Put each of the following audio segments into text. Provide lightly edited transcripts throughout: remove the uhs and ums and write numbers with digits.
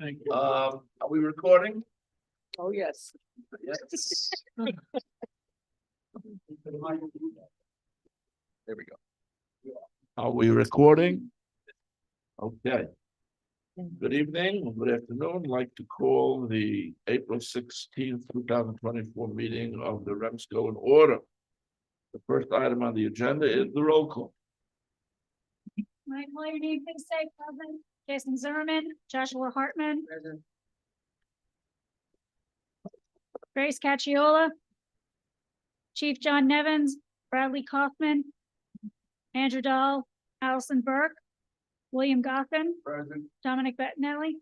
Thank you. Are we recording? Oh, yes. Yes. There we go. Are we recording? Okay. Good evening, good afternoon. I'd like to call the April 16th, 2024 meeting of the REMSCO in order. The first item on the agenda is the roll call. Mike, call your name, please say present. Jason Zimmerman, Joshua Hartman. Present. Grace Cacciola. Chief John Nevins, Bradley Kaufman. Andrew Dahl, Allison Burke. William Goffin, Present. Dominic Bettinelli.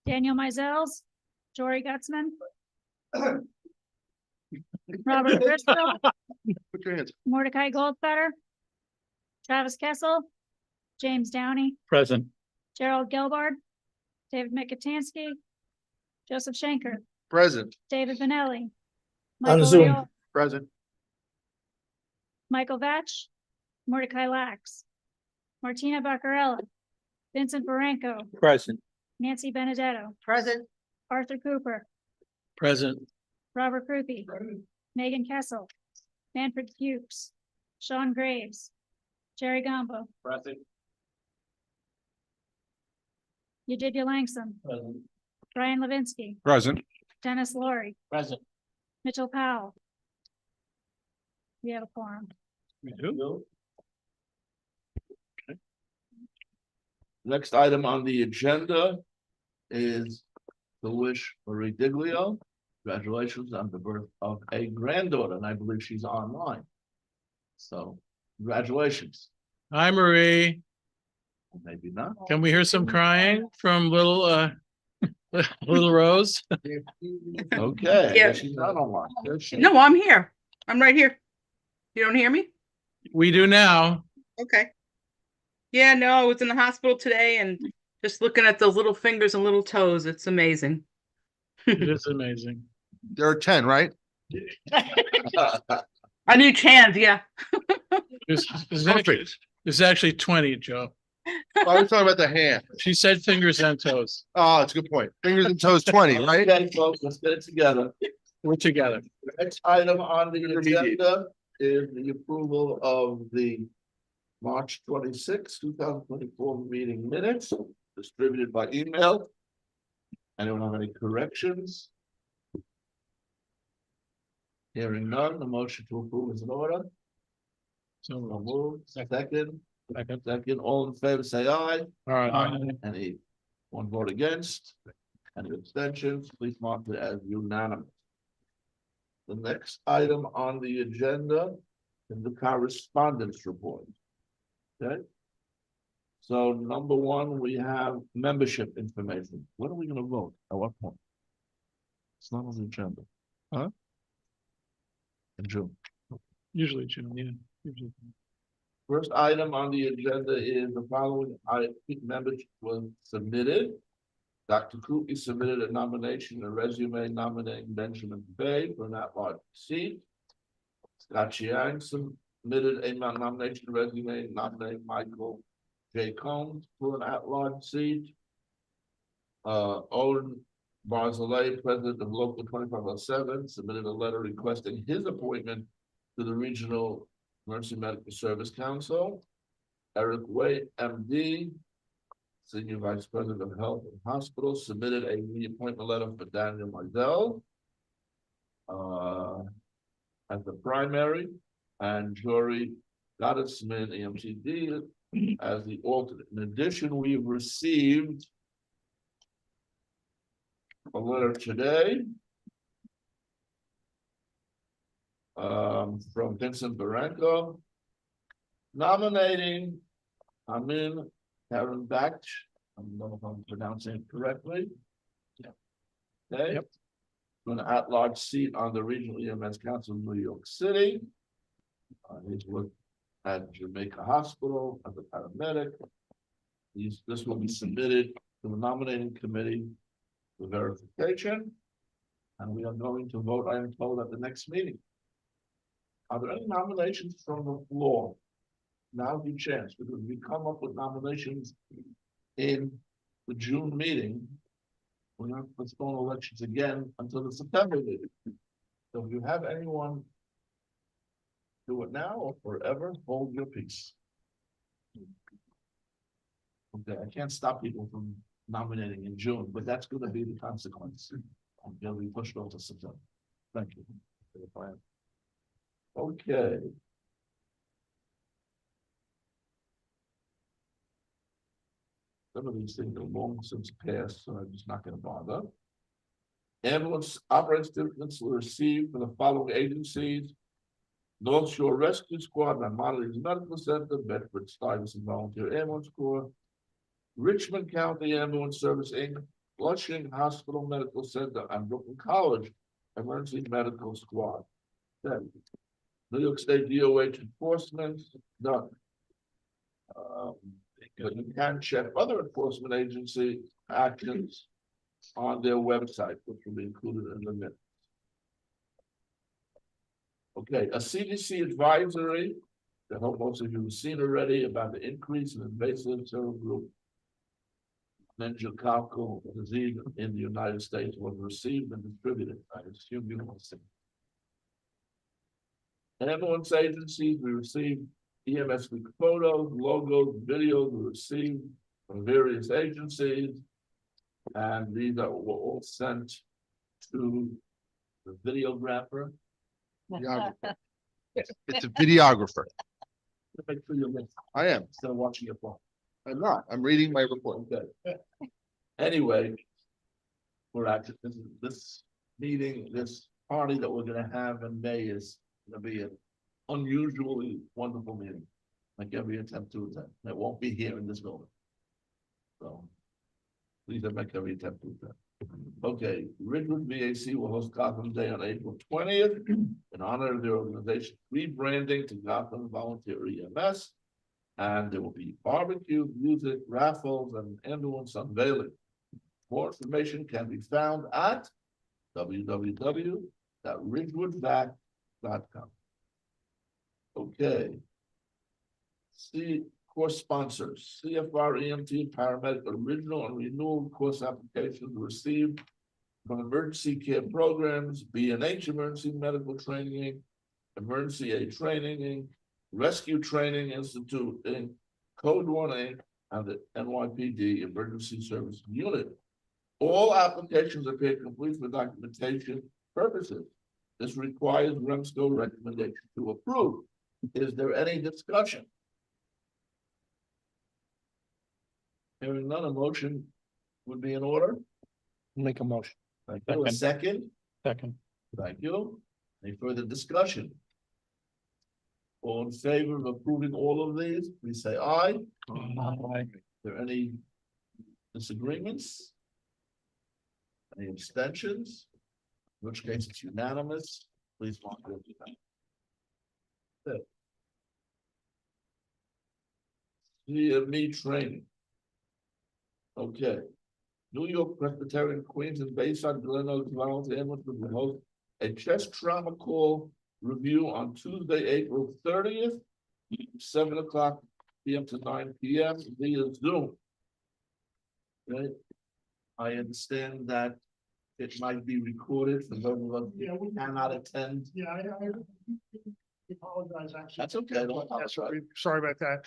Daniel Mizels, Jory Gutzman. Robert Bristol, Put your hands. Mordecai Goldfeder. Travis Kessel, James Downey, Present. Gerald Gelbard, David Mikatansky, Joseph Schenker, Present. David Benelli. On Michael Zoom. Riola, Present. Michael Vetch, Mordecai Lax, Martina Baccarella, Vincent Baranco, Present. Nancy Benedetto, Present. Arthur Cooper, Present. Robert Krupe, Megan Kessel, Manfred Fuchs, Sean Graves, Jerry Gombo, Present. Yadidya Langsam, Present. Brian Levinsky, Present. Dennis Laurie, Present. Mitchell Powell. We have a quorum. We do. Okay. Next item on the agenda is to wish Marie Diglio congratulations on the birth of a granddaughter, and I believe she's online. So congratulations. Hi, Marie. Maybe not. Can we hear some crying from little little Rose? Okay. Yeah. She's not online. Is she? No, I'm here. I'm right here. You don't hear me? We do now. Okay. Yeah, no, I was in the hospital today and just looking at those little fingers and little toes. It's amazing. It is amazing. There are 10, right? I need hands, yeah. There's actually 20, Joe. I was talking about the hand. She said fingers and toes. Oh, it's a good point. Fingers and toes 20, right? Okay, folks, let's get it together. We're together. The next item on the agenda is the approval of the March 26, 2024 meeting minutes distributed by email. Anyone have any corrections? Hearing none, the motion to approve is in order. So moved. Second, all in favor, say aye. All right. Any one vote against? Any abstentions? Please mark it as unanimous. The next item on the agenda is the correspondence report. Okay. So number one, we have membership information. When are we gonna vote? At what point? It's not on the agenda. Huh? In June. Usually June, yeah. Usually. First item on the agenda is the following membership was submitted. Dr. Krupe submitted a nomination, a resume nominating Benjamin Bay for an at-large seat. Scott Chiang submitted a nomination resume nominating Michael J. Combs for an at-large seat. Owen Barzilay, president of Local 2507, submitted a letter requesting his appointment to the Regional Emergency Medical Service Council. Eric Way, MD, Senior Vice President of Health and Hospitals, submitted a reappointment letter for Daniel Mizell as the primary, and Jory Gottesman, EMTD, as the alternate. In addition, we've received a letter today from Vincent Baranco nominating Amin Karen Bach. I don't know if I'm pronouncing it correctly. Yeah. Okay. Yep. For an at-large seat on the Regional EMS Council of New York City. He's worked at Jamaica Hospital as a paramedic. This will be submitted to the nominating committee for verification. And we are going to vote, I am told, at the next meeting. Are there any nominations from the floor? now's your chance, because we come up with nominations in the June meeting. We're not postpone elections again until the September meeting. So if you have anyone, do it now or forever hold your peace. Okay, I can't stop people from nominating in June, but that's gonna be the consequence. I'm gonna be pushed off to September. Thank you. For the plan. Okay. Some of these things are long since passed, so I'm just not gonna bother. Ambulance operating certificates were received for the following agencies: North Shore Rescue Squad, Maimonides Medical Center, Bedford Stuyvesant Volunteer Ambulance Corps, Richmond County Ambulance Service Inc., Flushing Hospital Medical Center, and Brooklyn College Emergency Medical Squad. Then, New York State DOH enforcement done. But you can check other enforcement agency actions on their website, which will be included in the minutes. Okay, a CDC advisory, I hope most of you have seen already, about the increase in invasive cerebral group meningococcal disease in the United States was received and distributed. I assume you will see. Ambulance agencies, we received EMS week photos, logos, videos we received from various agencies. And these were all sent to the videographer. Videographer. It's a videographer. Make sure you're listening I am. instead of watching your phone. I'm not. I'm reading my report. Okay. Anyway, we're actually, this meeting, this party that we're gonna have in May is gonna be an unusually wonderful meeting. Like every attempt to attend. It won't be here in this building. So please make every attempt to attend. Okay, Ridgewood VAC will host Gotham Day on April 20th in honor of their organization rebranding to Gotham Volunteer EMS. And there will be barbecue, music, raffles, and ambulance unveiling. More information can be found at www.ridgewoodvac.com. Okay. See course sponsors, CFR EMT paramedic original and renewal course applications received from emergency care programs, B&H Emergency Medical Training, Emergency Aid Training Inc., Rescue Training Institute Inc., Code 1 Inc., and the NYPD Emergency Service Unit. All applications appear complete for documentation purposes. This requires REMSCO recommendation to approve. Is there any discussion? Hearing none, a motion would be in order. Make a motion. Thank you. A second. Second. Thank you. Any further discussion? All in favor of approving all of these, please say aye. Aye. There any disagreements? Any abstentions? In which case it's unanimous. Please mark it as unanimous. CME training. Okay. New York Presbyterian Queens and Bayside Glen Oaks Volunteer Ambulance will host a chest trauma call review on Tuesday, April 30th, 7:00 p.m. to 9 p.m. via Zoom. Okay. I understand that it might be recorded for those of us who cannot attend. Yeah, I apologize, actually. That's okay, don't Yes, apologize. sorry about that.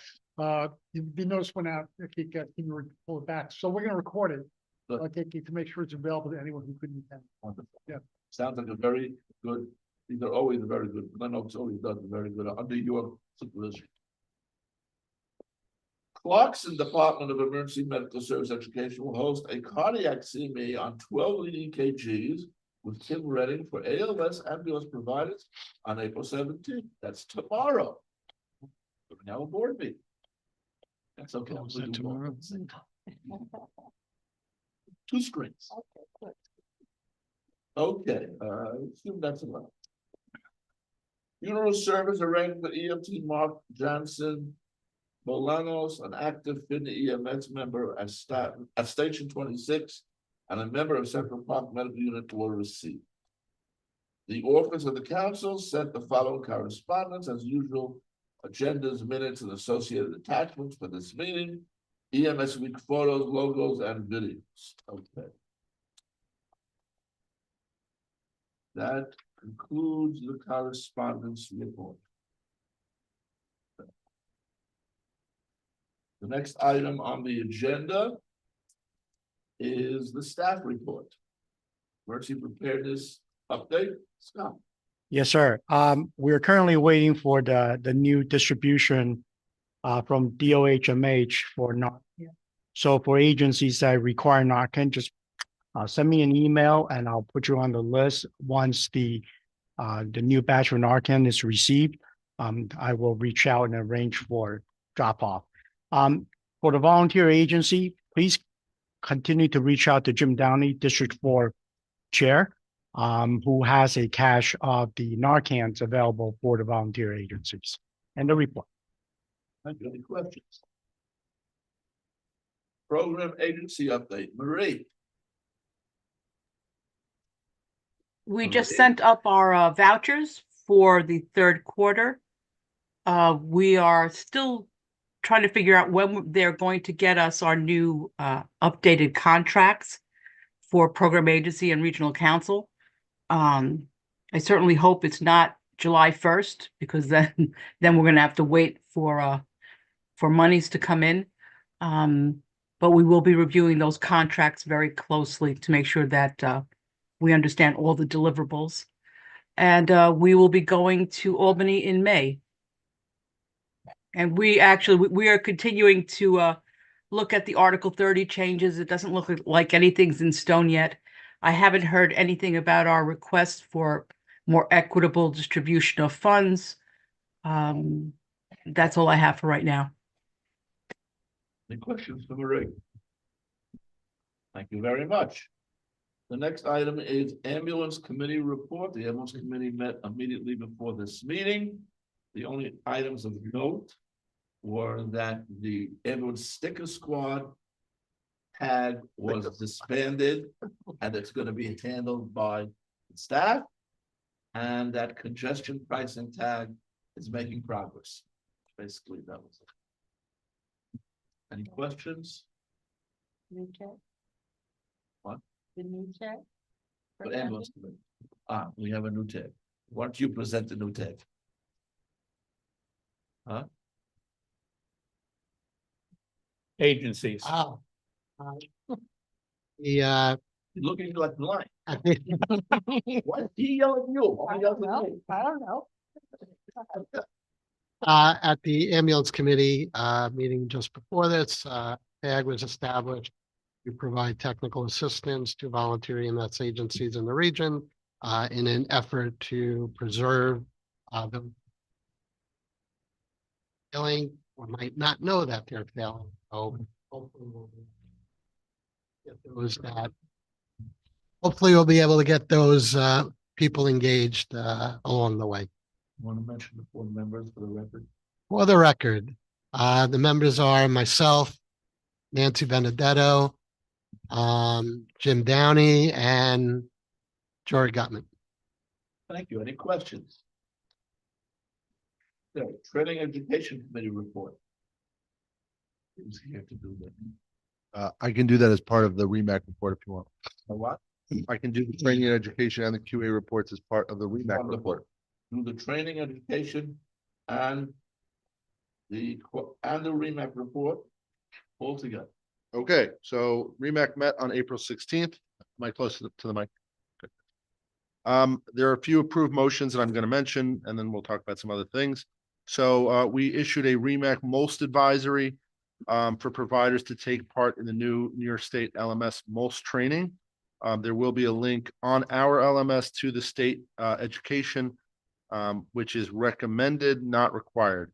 The notice went out, can you pull it back? So we're gonna record it. Good. Okay, to make sure it's available to anyone who couldn't attend. Wonderful. Yeah. Sounds like a very good, these are always a very good, Glen Oaks always does a very good under your supervision. Clarkson Department of Emergency Medical Service Education will host a cardiac CME on 12 leading EKGs with Kim Redding for ALS ambulance providers on April 17th. That's tomorrow. We're now a board meeting. That's okay. Oh, is that tomorrow? Two screens. Okay, assume that's enough. Funeral service arranged for EMT Mark Johnson Bolanos, an active FINA EMS member at Station 26, and a member of Central Park Medical Unit will receive. The office of the council sent the following correspondence as usual agendas, minutes, and associated attachments for this meeting, EMS week photos, logos, and videos. Okay. That concludes the correspondence report. The next item on the agenda is the staff report. Emergency preparedness update, Scott. Yes, sir. We're currently waiting for the new distribution from DOHMH for Narcan. So for agencies that require Narcan, just send me an email and I'll put you on the list. Once the new batch of Narcan is received, I will reach out and arrange for drop off. For the volunteer agency, please continue to reach out to Jim Downey, District 4 Chair, who has a cache of the Narcans available for the volunteer agencies. And the report. Thank you. Any questions? Program agency update, Marie. We just Okay. sent up our vouchers for the third quarter. We are still trying to figure out when they're going to get us our new updated contracts for program agency and regional council. I certainly hope it's not July 1st, because then we're going to have to wait for monies to come in. But we will be reviewing those contracts very closely to make sure that we understand all the deliverables. And we will be going to Albany in May. And we are continuing to look at the Article 30 changes. It doesn't look like anything's in stone yet. I haven't heard anything about our request for more equitable distribution of funds. That's all I have for right now. Any questions for Marie? Thank you very much. The next item is ambulance committee report. The ambulance committee met immediately before this meeting. The only items of note were that the ambulance sticker squad tag was disbanded and it's going to be handled by staff, and that congestion pricing tag is making progress. Basically, that was it. Any questions? New check? What? The new check? For ambulance committee. We have a new tag. Why don't you present the new tag? Huh? Agencies. Oh. The, Looking like the line. at the, Why did he yell at you? I don't know. I don't know. at the ambulance committee, meeting just before this, tag was established. We provide technical assistance to volunteer EMS agencies in the region, in an effort to preserve, the failing, or might not know that they're failing. So hopefully we'll get those that. Hopefully we'll be able to get those people engaged along the way. Want to mention the 4 members for the record? For the record, the members are myself, Nancy Benedetto, Jim Downey, and Jory Gutman. Thank you. Any questions? The training education committee report. Who's here to do that? I can do that as part of the REMAC report if you want. A what? I can do the training and education and the QA reports as part of the REMAC Wonderful. report. Do the training education and the REMAC report all together. Okay, so REMAC met on April 16th. Am I close to the mic? Good. There are a few approved motions that I'm going to mention, and then we'll talk about some other things. So we issued a REMAC MOLST advisory for providers to take part in the new New York State LMS MOLST training. There will be a link on our LMS to the state education, which is recommended, not required.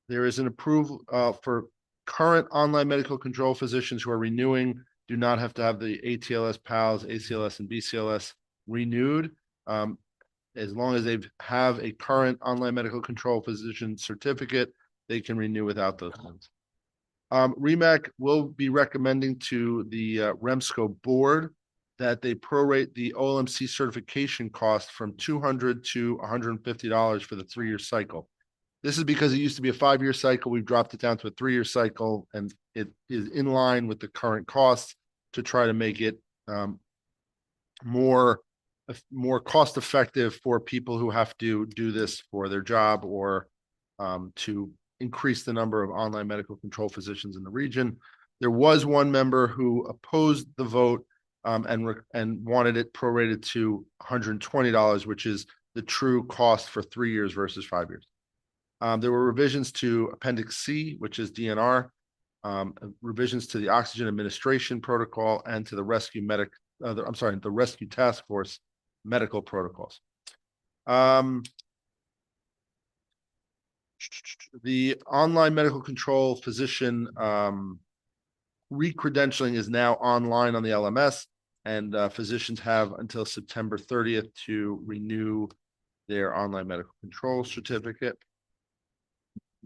There is an approval for current online medical control physicians who are renewing, do not have to have the ATLS, PALS, ACLS, and BCLS renewed. As long as they have a current online medical control physician certificate, they can renew without those things. REMAC will be recommending to the REMSCO board that they prorate the OLMC certification cost from $200 to $150 for the 3-year cycle. This is because it used to be a 5-year cycle. We've dropped it down to a 3-year cycle, and it is in line with the current costs to try to make it more cost effective for people who have to do this for their job or to increase the number of online medical control physicians in the region. There was one member who opposed the vote and wanted it prorated to $120, which is the true cost for 3 years versus 5 years. There were revisions to Appendix C, which is DNR, revisions to the Oxygen Administration Protocol and to the the Rescue Task Force medical protocols. The online medical control physician re-credentialing is now online on the LMS, and physicians have until September 30th to renew their online medical control certificate.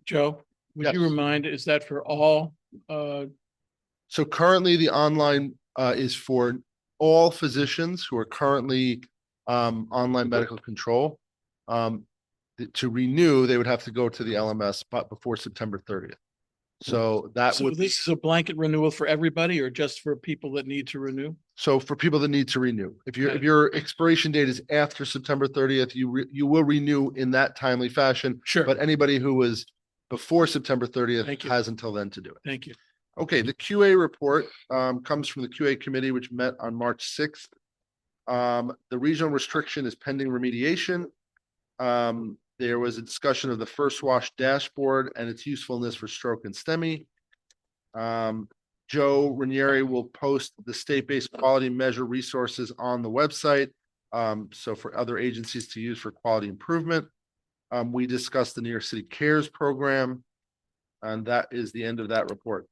Joe, would you Yes. remind, is that for all? So currently the online is for all physicians who are currently online medical control. To renew, they would have to go to the LMS but before September 30th. So that So would, this is a blanket renewal for everybody or just for people that need to renew? so for people that need to renew, if Okay. your expiration date is after September 30th, you will renew in that timely fashion. Sure. But anybody who was before September 30th Thank you. has until then to do it. Thank you. Okay, the QA report comes from the QA committee, which met on March 6th. The regional restriction is pending remediation. There was a discussion of the First Wash dashboard and its usefulness for stroke and STEMI. Joe Ranieri will post the state-based quality measure resources on the website. So for other agencies to use for quality improvement. We discussed the New York City CARES program, and that is the end of that report.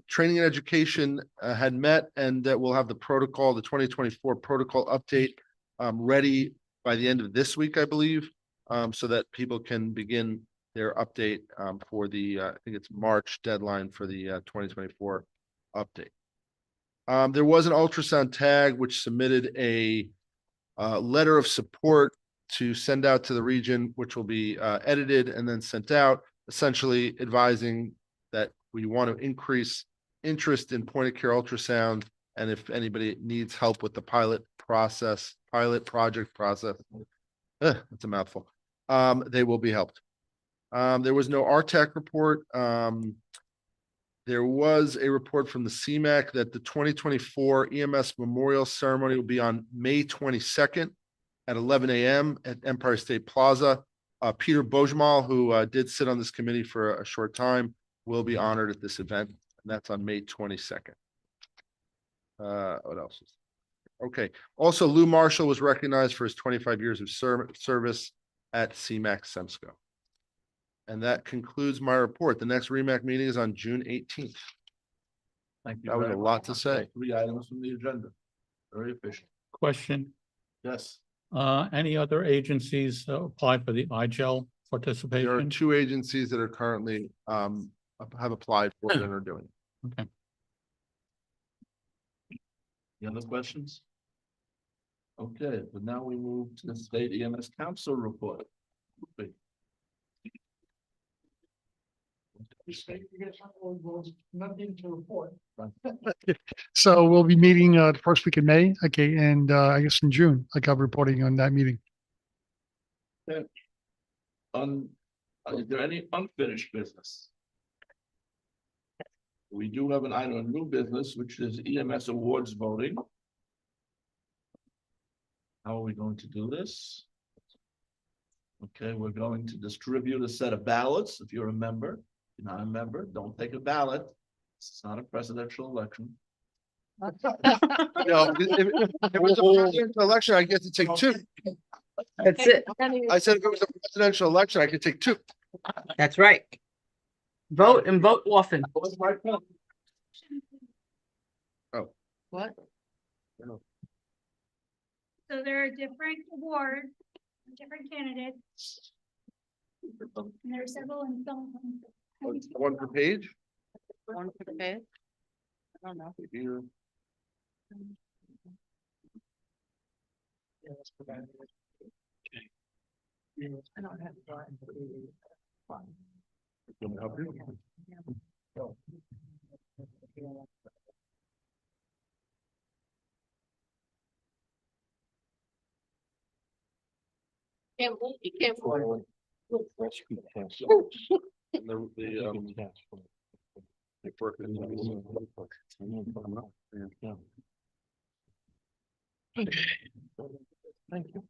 Training and education had met, and that we'll have the protocol, the 2024 protocol update ready by the end of this week, I believe, so that people can begin their update for the, I think it's March deadline for the 2024 update. There was an ultrasound tag which submitted a letter of support to send out to the region, which will be edited and then sent out, essentially advising that we want to increase interest in point of care ultrasound. And if anybody needs help with the pilot project process, it's a mouthful, they will be helped. There was no RTAC report. There was a report from the CMAC that the 2024 EMS Memorial Ceremony will be on May 22nd at 11 a.m. at Empire State Plaza. Peter Bojmal, who did sit on this committee for a short time, will be honored at this event, and that's on May 22nd. What else? Okay. Also, Lou Marshall was recognized for his 25 years of service at CMAC REMSCO. And that concludes my report. The next REMAC meeting is on June 18th. Thank you. That was very a lot much. to say. 3 items from the agenda. Very efficient. Question, Yes. any other agencies applied for the iGel There are participation? 2 agencies that are currently have applied for it and are doing it. Okay. Any other questions? Okay, but now we move to the state EMS council report. Nothing to report. So we'll be meeting the first week in May, okay, and I guess in June, like I'm reporting on that meeting. Is there any unfinished business? We do have an item of new business, which is EMS awards voting. How are we going to do this? Okay, we're going to distribute a set of ballots. If you're a member, if you're not a member, don't take a ballot. It's not a presidential election. No, if it was a presidential election, I get to take 2. That's it. I said if it was a presidential election, I could take 2. That's right. Vote and vote often. What's my point? What? So there are different awards, different candidates. And there are several in some. One per page? One for the bid? I don't know. Here. I don't have. You want me to help you? Can't, you can't. And they work in Thank you.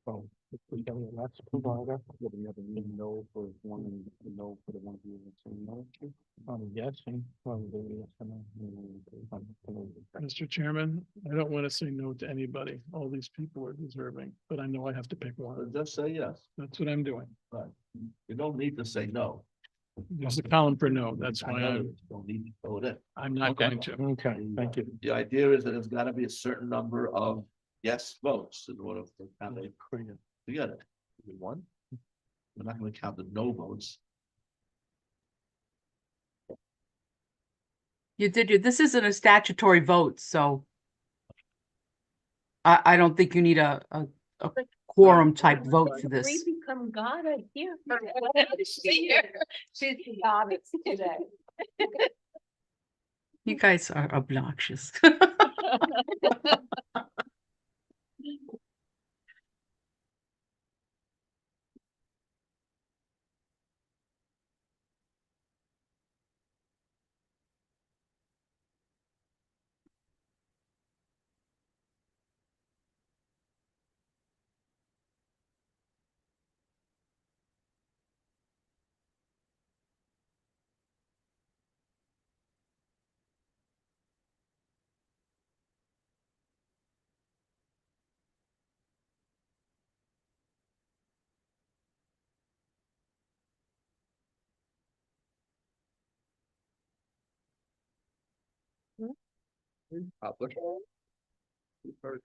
Oh, if we got a last provider, what do you have a no for one and no for the one who is saying no? I'm guessing, probably yes or no. Mr. Chairman, I don't want to say no to anybody. All these people are deserving, but I know I have to pick one. Just say yes. That's what I'm doing. Right. You don't need to say no. There's a column for no. That's I why know I'm, you don't need to vote it. I'm not Okay. going to. Okay, thank you. The idea is that there's gotta be a certain number of yes votes in order for the candidate to get it. One. We're not gonna count the no votes. This isn't a statutory vote, so I don't think you need a quorum type vote for this. We become God, I hear. She's the goddess today. You guys are obnoxious.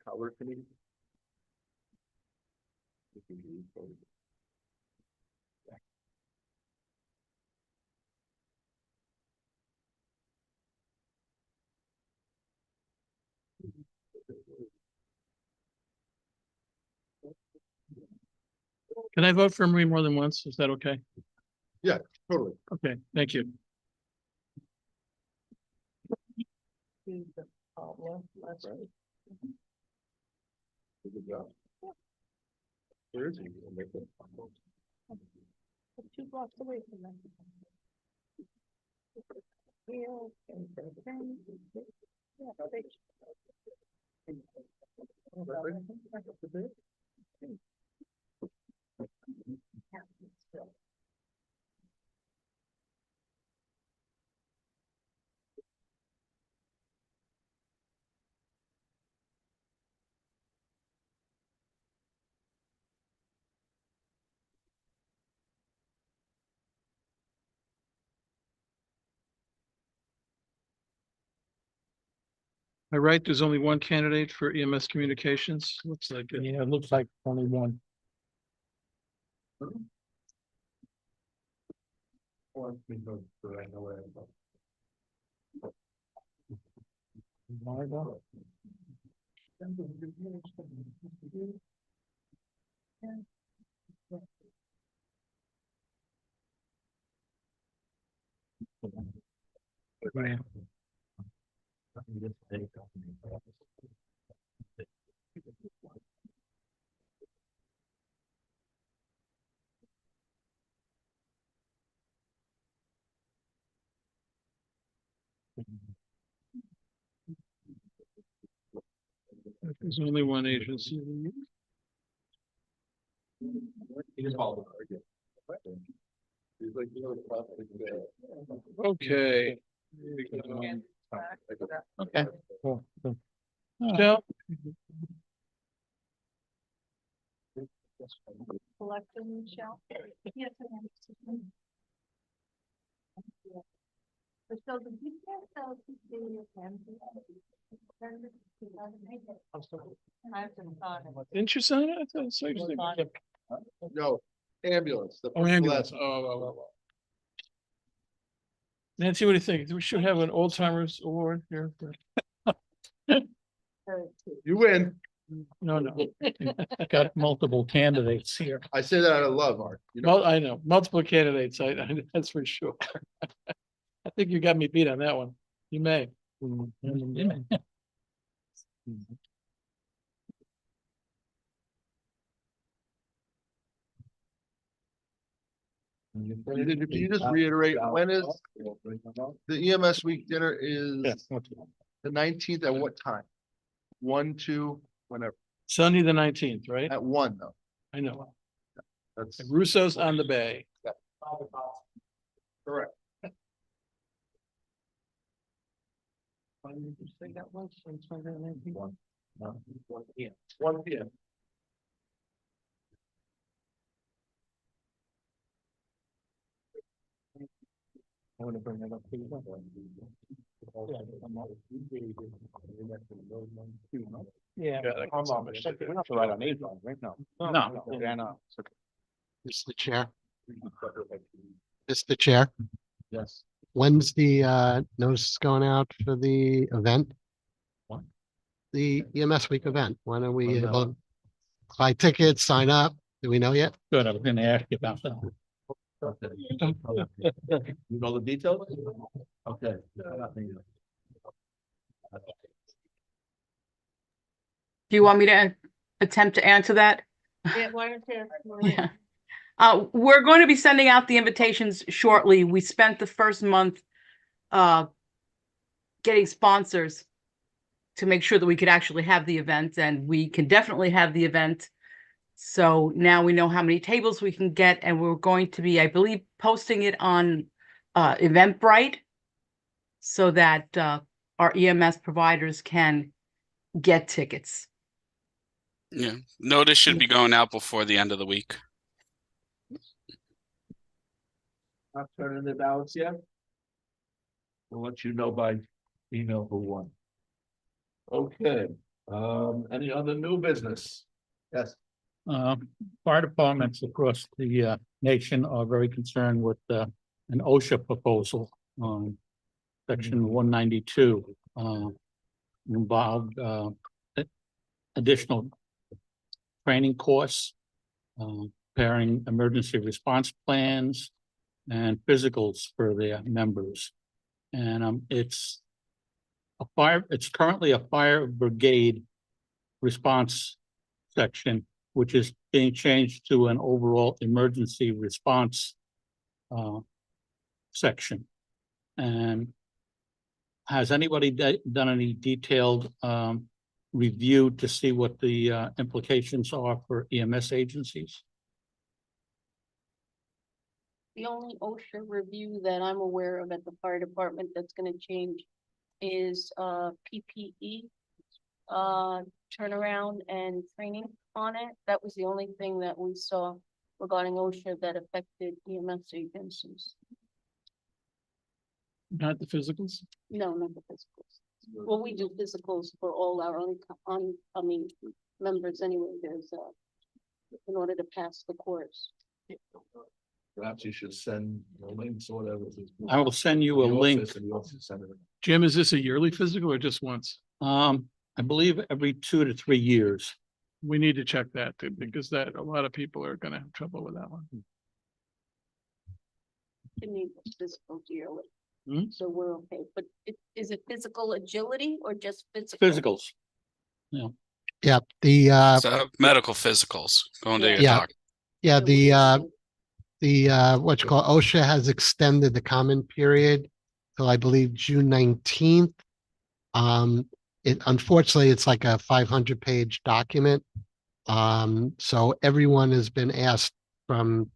Color committee. Can I vote for Marie more than once? Is that okay? Yeah, totally. Okay, thank you. Good job. Where is he? 2 blocks away from them. I right, there's only one candidate for EMS communications. Looks like it. Yeah, it looks like only one. Margo? Right. There's only one agency. Okay. Okay. Cool. Joe? Collecting shell. Yes. So the details of the Didn't you sign it? I thought so. You did. No, ambulance. the Oh, first ambulance. last- Oh. Nancy, what do you think? We should have an old timers award here. You win. No. Got multiple candidates here. I say that out of love, Art. You know, I know, multiple candidates, that's for sure. I think you got me beat on that one. You may. Can you just reiterate, when is the EMS week dinner is the 19th at what time? 1, 2, whenever, Sunday, the 19th, right? at 1 though. I know. That's Russo's on the Bay. correct. One PM. I want to bring that up to you. Yeah. We're not right on age line, right? No. No. Mr. Chair. Mr. Chair, Yes. when's the notice going out for the event? What? The EMS week event. When are we Oh, no. able to buy tickets, sign up? Do we know yet? Good, I was gonna ask you about that. You know the details? Okay. Do you want me to attempt to answer that? Yeah, why don't you? Yeah. We're going to be sending out the invitations shortly. We spent the first month getting sponsors to make sure that we could actually have the event, and we can definitely have the event. So now we know how many tables we can get, and we're going to be, I believe, posting it on Eventbrite so that our EMS providers can get tickets. Yeah, notice should be going out before the end of the week. Not turning the ballots yet? We'll let you know by email who won. Okay, any other new business? Yes. Fire departments across the nation are very concerned with an OSHA proposal on section 192. Involved additional training course, preparing emergency response plans and physicals for their members. And it's currently a fire brigade response section, which is being changed to an overall emergency response section. And has anybody done any detailed review to see what the implications are for EMS agencies? The only OSHA review that I'm aware of at the fire department that's gonna change is PPE. Turnaround and training on it. That was the only thing that we saw regarding OSHA that affected EMS agencies. Not the physicals? No, not the physicals. Well, we do physicals for all our members anyway. There's in order to pass the course. Perhaps you should send the links or whatever. I will send you a The link. office and you also send it. Jim, is this a yearly physical or just once? I believe every 2 to 3 years. We need to check that too, because that, a lot of people are gonna have trouble with that one. It needs physical yearly. Hmm? So we're okay, but is it physical agility or just physical? Physicals. Yeah, the So medical physicals, going to your Yeah. doc. yeah, So we the what you call OSHA has extended the comment period till I believe June 19th. Unfortunately, it's like a 500-page document. So everyone has been asked from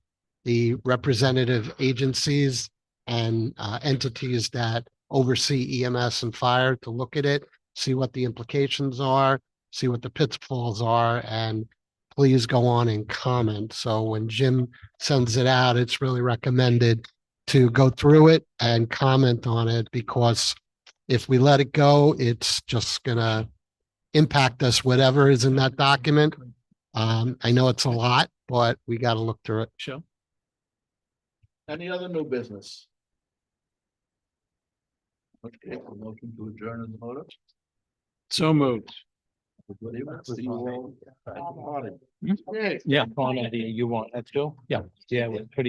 the representative agencies and entities that oversee EMS and fire to look at it, see what the implications are, see what the pitfalls are, and please go on and comment. So when Jim sends it out, it's really recommended to go through it and comment on it, because if we let it go, it's just gonna impact us, whatever is in that document. I know it's a lot, but we got to look through it. Sure. Any other new business? Okay, a motion to adjourn in the order. So moved. See you all at the party. Hmm? Okay. Yeah, you want that too? Yeah, yeah, pretty.